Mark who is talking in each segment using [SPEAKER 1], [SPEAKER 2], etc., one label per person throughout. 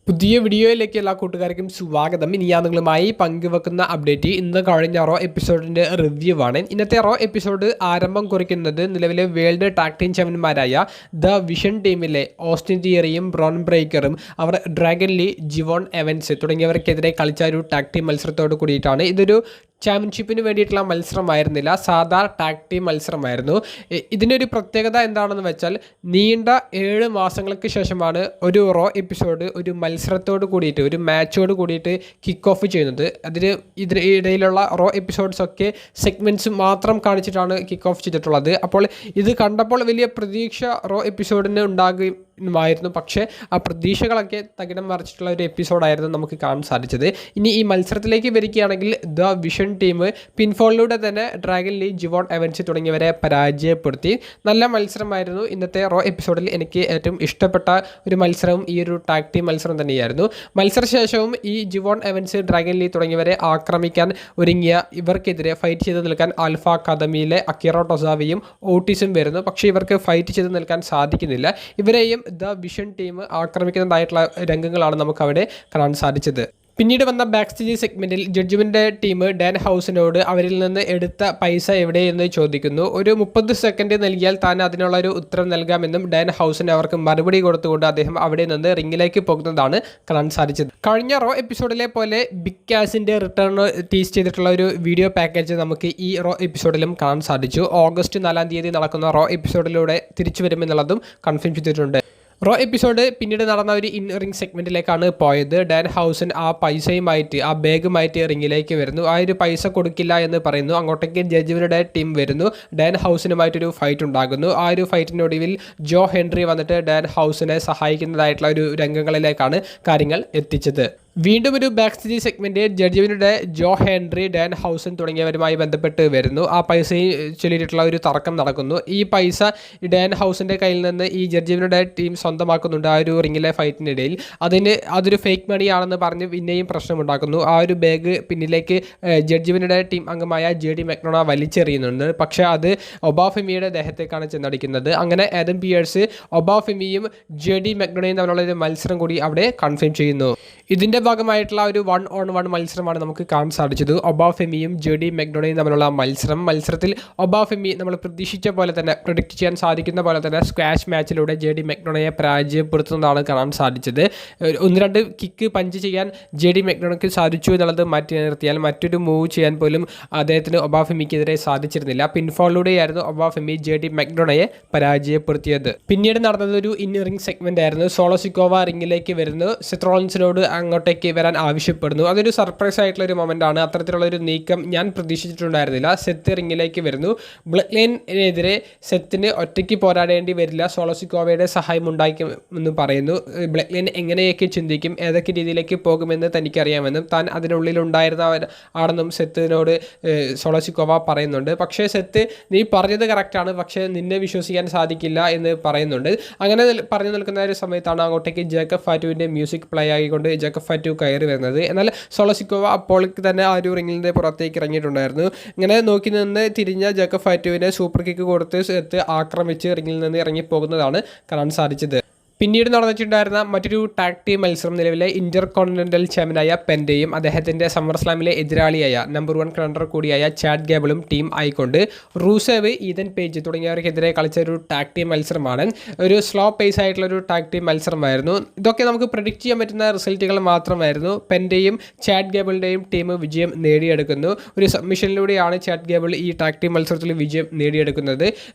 [SPEAKER 1] പുതിയ വീഡിയോയിലേക്ക് എല്ലാ കൂട്ടുകാർക്കും സ്വാഗതം. ഇനി ഞാൻ നിങ്ങളുമായി പങ്കുവെക്കുന്ന അപ്ഡേറ്റ് ഇന്ന് കഴിഞ്ഞ റോ എപ്പിസോഡിൻ്റെ റിവ്യൂ ആണ്. ഇന്നത്തെ റോ എപ്പിസോഡ് ആരംഭം കുറിക്കുന്നത് നിലവിലെ വേൾഡ് ടാഗ് ടീം ചാമ്പ്യന്മാരായ ദ വിഷൻ ടീമിലെ ഓസ്റ്റിൻ തിയറിയും ബ്രോൺ ബ്രേക്കറും അവർ ഡ്രാഗൺ ലീ, ജിവോൺ എവൻസ് തുടങ്ങിയവർക്കെതിരെ കളിച്ച ഒരു ടാഗ് ടീം മത്സരത്തോട് കൂടിയിട്ടാണ്. ഇതൊരു ചാമ്പ്യൻഷിപ്പിന് വേണ്ടിയിട്ടുള്ള മത്സരമായിരുന്നില്ല, സാധാരണ ടാഗ് ടീം മത്സരമായിരുന്നു. ഇതിനൊരു പ്രത്യേകത എന്താണെന്ന് വെച്ചാൽ നീണ്ട 7 മാസങ്ങൾക്ക് ശേഷമാണ് ഒരു റോ എപ്പിസോഡ് ഒരു മത്സരത്തോട് കൂടിയിട്ട്, ഒരു മാച്ചോട് കൂടിയിട്ട് കിക്ക് ഓഫ് ചെയ്യുന്നത്. ഇതിനിടയിലുള്ള റോ എപ്പിസോഡ്സൊക്കെ സെഗ്മെൻറ്റ്സ് മാത്രം കാണിച്ചിട്ടാണ് കിക്ക് ഓഫ് ചെയ്തിട്ടുള്ളത്. അപ്പോൾ ഇത് കണ്ടപ്പോൾ വലിയ പ്രതീക്ഷ റോ എപ്പിസോഡിന് ഉണ്ടാകുമായിരുന്നു. പക്ഷേ ആ പ്രതീക്ഷകളൊക്കെ തകിടം മറിച്ചിട്ടുള്ള ഒരു എപ്പിസോഡായിരുന്നു നമുക്ക് കാണാൻ സാധിച്ചത്. ഇനി ഈ മത്സരത്തിലേക്ക് വരികയാണെങ്കിൽ ദ വിഷൻ ടീം പിൻഫോളിലൂടെ തന്നെ ഡ്രാഗൺ ലീ, ജിവോൺ എവൻസ് തുടങ്ങിയവരെ പരാജയപ്പെടുത്തി. നല്ല മത്സരമായിരുന്നു. ഇന്നത്തെ റോ എപ്പിസോഡിൽ എനിക്ക് ഏറ്റവും ഇഷ്ടപ്പെട്ട ഒരു മത്സരവും ഈ ഒരു ടാഗ് ടീം മത്സരം തന്നെയായിരുന്നു. മത്സരശേഷവും ഈ ജിവോൺ എവൻസ്, ഡ്രാഗൺ ലീ തുടങ്ങിയവരെ ആക്രമിക്കാൻ ഒരുങ്ങിയ ഇവർക്കെതിരെ ഫൈറ്റ് ചെയ്ത് നിൽക്കാൻ ആൽഫ അക്കാദമിയിലെ അക്കിറോ ടൊസാവയും ഓട്ടിസും വരുന്നു. പക്ഷേ ഇവർക്ക് ഫൈറ്റ് ചെയ്ത് നിൽക്കാൻ സാധിക്കുന്നില്ല. ഇവരെയും ദ വിഷൻ ടീം ആക്രമിക്കുന്നതായിട്ടുള്ള രംഗങ്ങളാണ് നമുക്ക് അവിടെ കാണാൻ സാധിച്ചത്. പിന്നീട് വന്ന ബാക്ക് സ്റ്റേജ് സെഗ്മെൻറ്റിൽ ജഡ്ജ്മെൻ്റ് ടീം ഡാൻ ഹൗസിനോട് അവരിൽ നിന്ന് എടുത്ത പൈസ എവിടെയെന്ന് ചോദിക്കുന്നു. ഒരു 30 സെക്കൻഡ് നൽകിയാൽ താൻ അതിനുള്ള ഒരു ഉത്തരം നൽകാമെന്നും ഡാൻ ഹൗസിന് അവർക്ക് മറുപടി കൊടുത്തുകൊണ്ട് അദ്ദേഹം അവിടെ നിന്ന് റിങ്ങിലേക്ക് പോകുന്നതാണ് കാണാൻ സാധിച്ചത്. കഴിഞ്ഞ റോ എപ്പിസോഡിലെ പോലെ ബിഗ് ക്യാഷിൻ്റെ റിട്ടേൺ ടീസ് ചെയ്തിട്ടുള്ള ഒരു വീഡിയോ പാക്കേജ് നമുക്ക് ഈ റോ എപ്പിസോഡിലും കാണാൻ സാധിച്ചു. ഓഗസ്റ്റ് 4-ാം തീയതി നടക്കുന്ന റോ എപ്പിസോഡിലൂടെ തിരിച്ചു വരുമെന്നുള്ളതും കൺഫേം ചെയ്തിട്ടുണ്ട്. റോ എപ്പിസോഡ് പിന്നീട് നടന്ന ഒരു ഇൻ റിംഗ് സെഗ്മെൻറ്റിലേക്കാണ് പോയത്. ഡാൻ ഹൗസൻ ആ പൈസയുമായിട്ട്, ആ ബാഗുമായിട്ട് റിങ്ങിലേക്ക് വരുന്നു. ആ ഒരു പൈസ കൊടുക്കില്ല എന്ന് പറയുന്നു. അങ്ങോട്ടേക്ക് ജഡ്ജ്മെൻറ്റുടെ ടീം വരുന്നു. ഡാൻ ഹൗസിനുമായിട്ടൊരു ഫൈറ്റ് ഉണ്ടാകുന്നു. ആ ഒരു ഫൈറ്റിനൊടുവിൽ ജോ ഹെൻറി വന്നിട്ട് ഡാൻ ഹൗസിനെ സഹായിക്കുന്നതായിട്ടുള്ള ഒരു രംഗങ്ങളിലേക്കാണ് കാര്യങ്ങൾ എത്തിച്ചത്. വീണ്ടും ഒരു ബാക്ക് സ്റ്റേജ് സെഗ്മെൻറ്റ് ജഡ്ജ്മെൻറ്റുടെ ജോ ഹെൻറി, ഡാൻ ഹൗസൻ തുടങ്ങിയവരുമായി ബന്ധപ്പെട്ട് വരുന്നു. ആ പൈസയും ചൊല്ലിയിട്ടുള്ള ഒരു തർക്കം നടക്കുന്നു. ഈ പൈസ ഡാൻ ഹൗസിൻ്റെ കയ്യിൽ നിന്ന് ഈ ജഡ്ജ്മെൻറ്റുടെ ടീം സ്വന്തമാക്കുന്നുണ്ട് ആ ഒരു റിങ്ങിലെ ഫൈറ്റിനിടയിൽ. അതൊരു ഫേക്ക് മണിയാണെന്ന് പറഞ്ഞ് പിന്നെയും പ്രശ്നമുണ്ടാക്കുന്നു. ആ ഒരു ബാഗ് പിന്നിലേക്ക് ജഡ്ജ്മെൻറ്റുടെ ടീം അംഗമായ JD മെക്ഡോണ വലിച്ചെറിയുന്നുണ്ട്. പക്ഷേ അത് ഒബാഫെമിയുടെ ദേഹത്തേക്കാണ് ചെന്നടിക്കുന്നത്. അങ്ങനെ ആദം പിയേഴ്സ്, ഒബാഫെമിയും JD മെക്ഡോണയും തമ്മിലുള്ള ഒരു മത്സരം കൂടി അവിടെ കൺഫേം ചെയ്യുന്നു. ഇതിൻ്റെ ഭാഗമായിട്ടുള്ള ഒരു 1-on-1 മത്സരമാണ് നമുക്ക് കാണാൻ സാധിച്ചത്. ഒബാഫെമിയും JD മെക്ഡോണയും തമ്മിലുള്ള മത്സരത്തിൽ ഒബാഫെമി നമ്മൾ പ്രതീക്ഷിച്ച പോലെ തന്നെ, പ്രെഡിക്റ്റ് ചെയ്യാൻ സാധിക്കുന്ന പോലെ തന്നെ സ്ക്വാഷ് മാച്ചിലൂടെ JD മെക്ഡോണയെ പരാജയപ്പെടുത്തുന്നതാണ് കാണാൻ സാധിച്ചത്. 1-2 കിക്ക് പഞ്ച് ചെയ്യാൻ JD മെക്ഡോണയ്ക്ക് സാധിച്ചു എന്നുള്ളത് മാറ്റി നിർത്തിയാൽ മറ്റൊരു മൂവ് ചെയ്യാൻ പോലും അദ്ദേഹത്തിന് ഒബാഫെമിക്കെതിരെ സാധിച്ചിരുന്നില്ല. പിൻഫോളിലൂടെയായിരുന്നു ഒബാഫെമി JD മെക്ഡോണയെ പരാജയപ്പെടുത്തിയത്. പിന്നീട് നടന്നത് ഒരു ഇൻ റിംഗ് സെഗ്മെൻ്റ് ആയിരുന്നു. സോളോ സിക്കോവ റിങ്ങിലേക്ക് വരുന്നു. സെത്ത് റോളിൻസിനോട് അങ്ങോട്ടേക്ക് വരാൻ ആവശ്യപ്പെടുന്നു. അതൊരു സർപ്രൈസ് ആയിട്ടുള്ള ഒരു മൊമെൻ്റ് ആണ്. അത്തരത്തിലുള്ള ഒരു നീക്കം ഞാൻ പ്രതീക്ഷിച്ചിട്ടുണ്ടായിരുന്നില്ല. സെത്ത് റിങ്ങിലേക്ക് വരുന്നു. ബ്ലഡ് ലൈനെതിരെ സെത്തിന് ഒറ്റയ്ക്ക് പോരാടേണ്ടി വരില്ല, സോളോ സിക്കോവയുടെ സഹായം ഉണ്ടാക്കുമെന്ന് പറയുന്നു. ബ്ലഡ് ലൈൻ എങ്ങനെയൊക്കെ ചിന്തിക്കും, ഏതൊക്കെ രീതിയിലേക്ക് പോകുമെന്ന് തനിക്കറിയാമെന്നും താൻ അതിനുള്ളിലുണ്ടായിരുന്ന ആണെന്നും സെത്തിനോട് സോളോ സിക്കോവ പറയുന്നുണ്ട്. പക്ഷേ സെത്ത്, നീ പറഞ്ഞത് കറക്റ്റാണ്, പക്ഷേ നിന്നെ വിശ്വസിക്കാൻ സാധിക്കില്ല എന്ന് പറയുന്നുണ്ട്. അങ്ങനെ പറഞ്ഞു നിൽക്കുന്ന ഒരു സമയത്താണ് അങ്ങോട്ടേക്ക് ജേക്കബ് ഫാറ്റുവിൻ്റെ മ്യൂസിക് പ്ലേ ആയിക്കൊണ്ട് ജേക്കബ് ഫാറ്റു കയറി വരുന്നത്. എന്നാൽ സോളോ സിക്കോവ അപ്പോൾ തന്നെ ആ ഒരു റിങ്ങിൻ്റെ പുറത്തേക്ക് ഇറങ്ങിയിട്ടുണ്ടായിരുന്നു. ഇങ്ങനെ നോക്കി നിന്ന് തിരിഞ്ഞ ജേക്കബ് ഫാറ്റുവിനെ സൂപ്പർ കിക്ക് കൊടുത്ത് ആക്രമിച്ച് റിങ്ങിൽ നിന്ന് ഇറങ്ങിപ്പോകുന്നതാണ് കാണാൻ സാധിച്ചത്. പിന്നീട് നടന്നിട്ടുണ്ടായിരുന്ന മറ്റൊരു ടാഗ് ടീം മത്സരം നിലവിലെ ഇന്റർ കോണ്ടിനെൻ്റൽ ചാമ്പ്യനായ പെൻഡയും അദ്ദേഹത്തിൻ്റെ സമ്മർ സ്ലാമിലെ എതിരാളിയായ നമ്പർ 1 കണ്ടർ കൂടിയായ ചാഡ് ഗേബിളും ടീം ആയിക്കൊണ്ട് റൂസേവ്, ഈതൻ പേജ് തുടങ്ങിയവർക്കെതിരെ കളിച്ച ഒരു ടാഗ് ടീം മത്സരമാണ്. ഒരു സ്ലോ പേസ് ആയിട്ടുള്ളൊരു ടാഗ് ടീം മത്സരമായിരുന്നു. ഇതൊക്കെ നമുക്ക് പ്രെഡിക്റ്റ് ചെയ്യാൻ പറ്റുന്ന റിസൾട്ടുകൾ മാത്രമായിരുന്നു. പെൻഡയും ചാഡ് ഗേബിളിൻ്റെയും ടീം വിജയം നേടിയെടുക്കുന്നു. ഒരു സബ്മിഷനിലൂടെയാണ് ചാഡ് ഗേബിൾ ഈ ടാഗ് ടീം മത്സരത്തിൽ വിജയം നേടിയെടുക്കുന്നത്.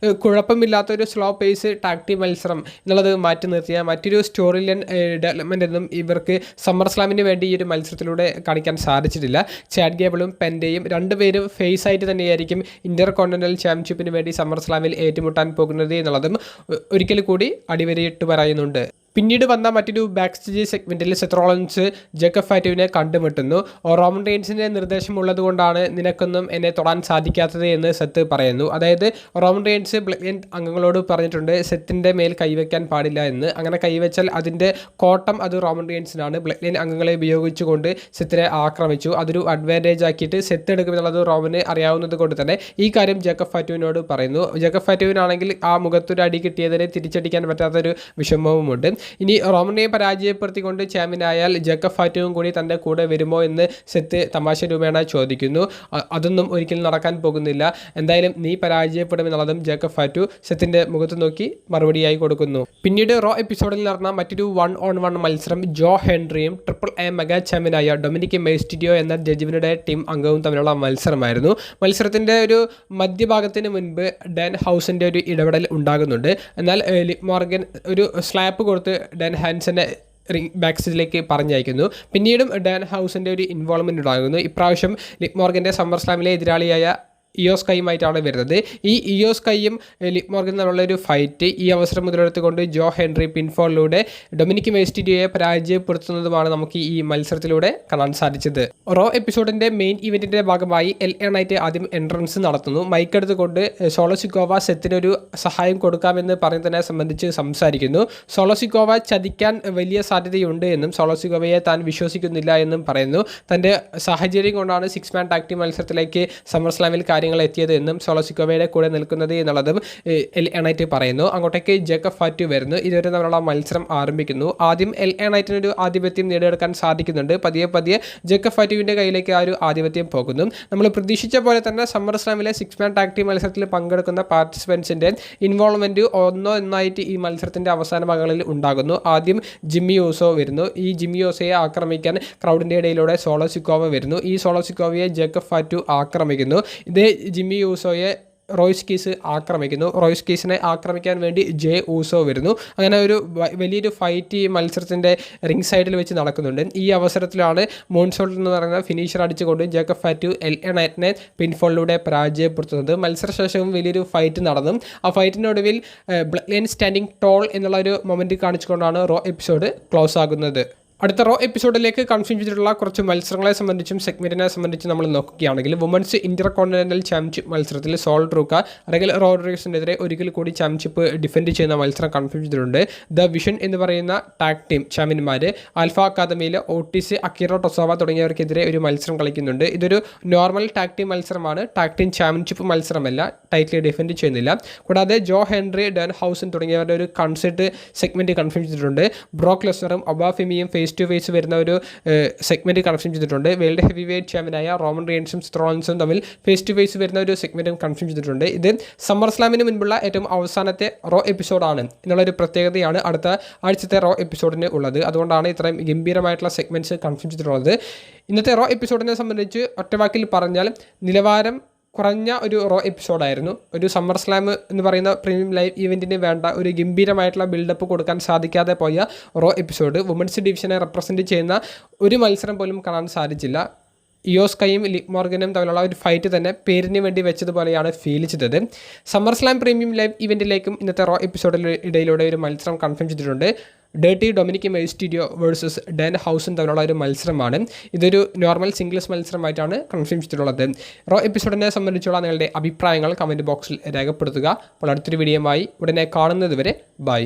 [SPEAKER 1] കുഴപ്പമില്ലാത്തൊരു സ്ലോ പേസ് ടാഗ് ടീം മത്സരം എന്നുള്ളത് മാറ്റി നിർത്തി മറ്റൊരു സ്റ്റോറി ലൈൻ ഡെവലപ്മെൻ്റ് ഒന്നും ഇവർക്ക് സമ്മർ സ്ലാമിന് വേണ്ടി ഈ ഒരു മത്സരത്തിലൂടെ കാണിക്കാൻ സാധിച്ചിട്ടില്ല. ചാഡ് ഗേബിളും പെൻഡയും രണ്ടുപേരും ഫേസ് ആയിട്ട് തന്നെയായിരിക്കും ഇന്റർ കോണ്ടിനെൻ്റൽ ചാമ്പ്യൻഷിപ്പിന് വേണ്ടി സമ്മർ സ്ലാമിൽ ഏറ്റുമുട്ടാൻ പോകുന്നത് എന്നുള്ളതും ഒരിക്കൽ കൂടി അടിവരയിട്ട് പറയുന്നുണ്ട്. പിന്നീട് വന്ന മറ്റൊരു ബാക്ക് സ്റ്റേജ് സെഗ്മെൻറ്റിൽ സെത്ത് റോളിൻസ് ജേക്കബ് ഫാറ്റുവിനെ കണ്ടുമുട്ടുന്നു. റോമൻ റെയിൻസിൻ്റെ നിർദ്ദേശമുള്ളത് കൊണ്ടാണ് നിനക്കൊന്നും എന്നെ തൊടാൻ സാധിക്കാത്തത് എന്ന് സെത്ത് പറയുന്നു. അതായത് റോമൻ റെയിൻസ് ബ്ലഡ് ലൈൻ അംഗങ്ങളോട് പറഞ്ഞിട്ടുണ്ട് സെത്തിൻ്റെ മേൽ കൈവയ്ക്കാൻ പാടില്ല എന്ന്. അങ്ങനെ കൈവച്ചാൽ അതിൻ്റെ കോട്ടം അത് റോമൻ റെയിൻസിനാണ്. ബ്ലഡ് ലൈൻ അംഗങ്ങളെ ഉപയോഗിച്ചുകൊണ്ട് സെത്തിനെ ആക്രമിച്ചു. അതൊരു അഡ്വാൻറ്റേജ് ആക്കിയിട്ട് സെത്ത് എടുക്കുമെന്നുള്ളത് റോമന് അറിയാവുന്നത് കൊണ്ട് തന്നെ ഈ കാര്യം ജേക്കബ് ഫാറ്റുവിനോട് പറയുന്നു. ജേക്കബ് ഫാറ്റുവിനാണെങ്കിൽ ആ മുഖത്തൊരു അടി കിട്ടിയതിനെ തിരിച്ചടിക്കാൻ പറ്റാത്തൊരു വിഷമവുമുണ്ട്. ഇനി റോമനെ പരാജയപ്പെടുത്തിക്കൊണ്ട് ചാമ്പ്യനായാൽ ജേക്കബ് ഫാറ്റുവും കൂടി തൻ്റെ കൂടെ വരുമോ എന്ന് സെത്ത് തമാശ രൂപേണ ചോദിക്കുന്നു. അതൊന്നും ഒരിക്കലും നടക്കാൻ പോകുന്നില്ല, എന്തായാലും നീ പരാജയപ്പെടുമെന്നുള്ളതും ജേക്കബ് ഫാറ്റു സെത്തിൻ്റെ മുഖത്ത് നോക്കി മറുപടിയായി കൊടുക്കുന്നു. പിന്നീട് റോ എപ്പിസോഡിൽ നടന്ന മറ്റൊരു 1-on-1 മത്സരം ജോ ഹെൻറിയും AAA മെഗാ ചാമ്പ്യനായ ഡൊമിനിക് മെയ്സ്റ്റിരിയോ എന്ന ജഡ്ജിയുടെ ടീം അംഗവും തമ്മിലുള്ള മത്സരമായിരുന്നു. മത്സരത്തിൻ്റെ ഒരു മധ്യഭാഗത്തിന് മുൻപ് ഡാൻ ഹൗസിൻ്റെ ഒരു ഇടപെടൽ ഉണ്ടാകുന്നുണ്ട്. എന്നാൽ ലിവ് മോർഗൻ ഒരു സ്ലാപ്പ് കൊടുത്ത് ഡാൻ ഹാൻസനെ ബാക്ക് സ്റ്റേജിലേക്ക് പറഞ്ഞയക്കുന്നു. പിന്നീടും ഡാൻ ഹൗസിൻ്റെ ഒരു ഇൻവോൾവ്മെൻറ്റ് ഉണ്ടാകുന്നു. ഇപ്രാവശ്യം ലിവ് മോർഗൻ്റെ സമ്മർ സ്ലാമിലെ എതിരാളിയായ ഇയോ സ്കൈയുമായിട്ടാണ് വരുന്നത്. ഈ ഇയോ സ്കൈയും ലിവ് മോർഗനും തമ്മിലുള്ള ഒരു ഫൈറ്റ് ഈ അവസരം മുതലെടുത്തുകൊണ്ട് ജോ ഹെൻറി പിൻഫോളിലൂടെ ഡൊമിനിക് മെയ്സ്റ്റിരിയോയെ പരാജയപ്പെടുത്തുന്നതുമാണ് നമുക്ക് ഈ മത്സരത്തിലൂടെ കാണാൻ സാധിച്ചത്. റോ എപ്പിസോഡിൻ്റെ മെയിൻ ഇവൻറ്റിൻ്റെ ഭാഗമായി LA നൈറ്റ് ആദ്യം എൻട്രൻസ് നടത്തുന്നു. മൈക്കെടുത്തുകൊണ്ട് സോളോസിക്കോവ സെത്തിനൊരു സഹായം കൊടുക്കാമെന്ന് പറയുന്നതിനെ സംബന്ധിച്ച് സംസാരിക്കുന്നു. സോളോസിക്കോവ ചതിക്കാൻ വലിയ സാധ്യതയുണ്ട് എന്നും സോളോസിക്കോവയെ താൻ വിശ്വസിക്കുന്നില്ല എന്നും പറയുന്നു. തൻ്റെ സാഹചര്യം കൊണ്ടാണ് 6 മാൻ ടാഗ് ടീം മത്സരത്തിലേക്ക് സമ്മർ സ്ലാമിൽ എത്തിയത് എന്നും സോളോസിക്കോവയുടെ കൂടെ നിൽക്കുന്നത് എന്നുള്ളതും LA നൈറ്റ് പറയുന്നു. അങ്ങോട്ടേക്ക് ജേക്കബ് ഫാറ്റു വരുന്നു. ഇതുവരെ തമ്മിലുള്ള മത്സരം ആരംഭിക്കുന്നു. ആദ്യം LA നൈറ്റിനൊരു ആധിപത്യം നേടിയെടുക്കാൻ സാധിക്കുന്നുണ്ട്. പതിയെ ജേക്കബ് ഫാറ്റുവിൻ്റെ കയ്യിലേക്ക് ആ ഒരു ആധിപത്യം പോകുന്നു. നമ്മൾ പ്രതീക്ഷിച്ച പോലെ തന്നെ സമ്മർ സ്ലാമിലെ 6 മാൻ ടാഗ് ടീം മത്സരത്തിൽ പങ്കെടുക്കുന്ന പാർട്ടിസിപ്പൻസിൻ്റെ ഇൻവോൾവ്മെൻറ്റ് ഒന്നായിട്ട് ഈ മത്സരത്തിൻ്റെ അവസാന ഭാഗങ്ങളിൽ ഉണ്ടാകുന്നു. ആദ്യം ജിമ്മി യൂസോ വരുന്നു. ഈ ജിമ്മി യൂസോയെ ആക്രമിക്കാൻ ക്രൗഡിൻ്റെ ഇടയിലൂടെ സോളോസിക്കോവ വരുന്നു. ഈ സോളോസിക്കോവയെ ജേക്കബ് ഫാറ്റു ആക്രമിക്കുന്നു. ഇത് ജിമ്മി യൂസോയെ റോയ്സ് കീസ് ആക്രമിക്കുന്നു. റോയ്സ് കീസിനെ ആക്രമിക്കാൻ വേണ്ടി ജെ ഊസോ വരുന്നു. അങ്ങനെ ഒരു വലിയൊരു ഫൈറ്റ് ഈ മത്സരത്തിൻ്റെ റിംഗ് സൈഡിൽ വെച്ച് നടക്കുന്നുണ്ട്. ഈ അവസരത്തിലാണ് മൂൺസോൾട്ട് എന്ന് പറയുന്ന ഫിനിഷർ അടിച്ചുകൊണ്ട് ജേക്കബ് ഫാറ്റു LA നൈറ്റിനെ പിൻഫോളിലൂടെ പരാജയപ്പെടുത്തുന്നത്. മത്സരശേഷവും വലിയൊരു ഫൈറ്റ് നടന്നു. ആ ഫൈറ്റിനൊടുവിൽ ബ്ലഡ് ലൈൻ സ്റ്റാൻഡിങ് ടോൾ എന്നുള്ള ഒരു മൊമെൻറ്റ് കാണിച്ചുകൊണ്ടാണ് റോ എപ്പിസോഡ് ക്ലോസ് ആകുന്നത്. അടുത്ത റോ എപ്പിസോഡിലേക്ക് കൺഫേം ചെയ്തിട്ടുള്ള കുറച്ച് മത്സരങ്ങളെ സംബന്ധിച്ചും സെഗ്മെൻറ്റിനെ സംബന്ധിച്ചും നമ്മൾ നോക്കുകയാണെങ്കിൽ വുമൻസ് ഇന്റർ കോണ്ടിനെൻ്റൽ ചാമ്പ്യൻഷിപ്പ് മത്സരത്തിൽ സോൾ ട്രൂക്ക റെഗൽ റോഡ്രിഗസിനെതിരെ ഒരിക്കൽ കൂടി ചാമ്പ്യൻഷിപ്പ് ഡിഫെൻഡ് ചെയ്യുന്ന മത്സരം കൺഫേം ചെയ്തിട്ടുണ്ട്. ദ വിഷൻ എന്ന് പറയുന്ന ടാഗ് ടീം ചാമ്പ്യന്മാർ ആൽഫ അക്കാദമിയിലെ ഓട്ടിസ് അക്കിറോ ടൊസാവ തുടങ്ങിയവർക്കെതിരെ ഒരു മത്സരം കളിക്കുന്നുണ്ട്. ഇതൊരു നോർമൽ ടാഗ് ടീം മത്സരമാണ്, ടാഗ് ടീം ചാമ്പ്യൻഷിപ്പ് മത്സരമല്ല, ടൈറ്റിൽ ഡിഫെൻഡ് ചെയ്യുന്നില്ല. കൂടാതെ ജോ ഹെൻറി, ഡാൻ ഹൗസൻ തുടങ്ങിയവരുടെ ഒരു കൺസെർട്ട് സെഗ്മെൻറ്റ് കൺഫേം ചെയ്തിട്ടുണ്ട്. ബ്രോക്ക് ലെസ്നറും ഒബാഫെമിയും ഫേസ് ടു ഫേസ് വരുന്ന ഒരു സെഗ്മെൻറ്റ് കൺഫേം ചെയ്തിട്ടുണ്ട്. വേൾഡ് ഹെവി വെയ്റ്റ് ചാമ്പ്യനായ റോമൻ റെയിൻസും സ്ട്രോൺസും തമ്മിൽ ഫേസ് ടു ഫേസ് വരുന്ന ഒരു സെഗ്മെൻറ്റും കൺഫേം ചെയ്തിട്ടുണ്ട്. ഇത് സമ്മർ സ്ലാമിന് മുൻപുള്ള ഏറ്റവും അവസാനത്തെ റോ എപ്പിസോഡാണ് എന്നുള്ളൊരു പ്രത്യേകതയാണ് അടുത്ത ആഴ്ചത്തെ റോ എപ്പിസോഡിന് ഉള്ളത്. അതുകൊണ്ടാണ് ഇത്രയും ഗംഭീരമായിട്ടുള്ള സെഗ്മെൻറ്റ്സ് കൺഫേം ചെയ്തിട്ടുള്ളത്. ഇന്നത്തെ റോ എപ്പിസോഡിനെ സംബന്ധിച്ച് ഒറ്റവാക്കിൽ പറഞ്ഞാൽ നിലവാരം കുറഞ്ഞ ഒരു റോ എപ്പിസോഡായിരുന്നു. ഒരു സമ്മർ സ്ലാം എന്ന് പറയുന്ന പ്രീമിയം ലൈവ് ഇവൻറ്റിന് വേണ്ട ഒരു ഗംഭീരമായിട്ടുള്ള ബിൽഡപ്പ് കൊടുക്കാൻ സാധിക്കാതെ പോയ റോ എപ്പിസോഡ്. വുമൻസ് ഡിവിഷനെ റെപ്രസെൻറ്റ് ചെയ്യുന്ന ഒരു മത്സരം പോലും കാണാൻ സാധിച്ചില്ല. ഇയോ സ്കൈയും ലിവ് മോർഗനും തമ്മിലുള്ള ഒരു ഫൈറ്റ് തന്നെ പേരിന് വേണ്ടി വെച്ചതുപോലെയാണ് ഫീൽ ചെയ്തത്. സമ്മർ സ്ലാം പ്രീമിയം ലൈവ് ഇവൻറ്റിലേക്കും ഇന്നത്തെ റോ എപ്പിസോഡിൽ ഇടയിലൂടെ ഒരു മത്സരം കൺഫേം ചെയ്തിട്ടുണ്ട്. Dirty Dominic Mysterio versus Dan Hausen തമ്മിലുള്ള ഒരു മത്സരമാണ്. ഇതൊരു നോർമൽ സിംഗിൾസ് മത്സരമായിട്ടാണ് കൺഫേം ചെയ്തിട്ടുള്ളത്. റോ എപ്പിസോഡിനെ സംബന്ധിച്ചുള്ള നിങ്ങളുടെ അഭിപ്രായങ്ങൾ കമൻറ്റ് ബോക്സിൽ രേഖപ്പെടുത്തുക. അപ്പോൾ അടുത്തൊരു വീഡിയോയുമായി ഉടനെ കാണുന്നത് വരെ ബൈ.